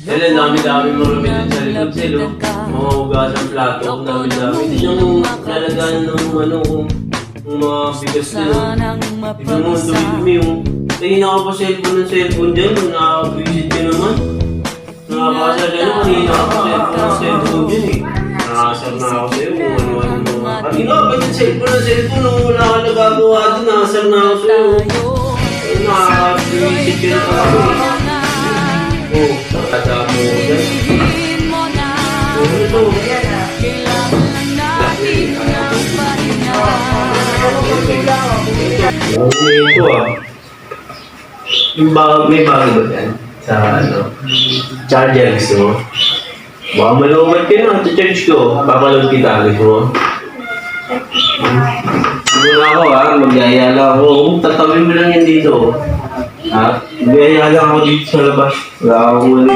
Dahil dami-dami marami din sa likod sila. Mga ugas ang plato, dami-dami. Hindi yung nalagayan ng mga bigas nila. Tignan mo, dumi-dumi yung... Eh, nakapa-cellphone ng cellphone dyan. Nakaka-visit ka naman. Nakakasal ka naman. Nakapa-cellphone ng cellphone dyan eh. Nakasal na ako sa'yo kung ano-ano mga... Kanina, ba't yung cellphone ng cellphone? Nung wala ka nagagawa din, nakasal na ako sa'yo. Nakaka-visit ka na ako eh. Oh, nakasama mo ko dyan. Ano ito? Ito ah. May bago ba dyan? Sa charger gusto mo? Baka malumad ka na, charge ko. Papaload kita, gusto mo? Siguro ako magyaya lang ako. Tatawin mo lang yan dito. Magyaya lang ako dito sa labas. Wala akong mali.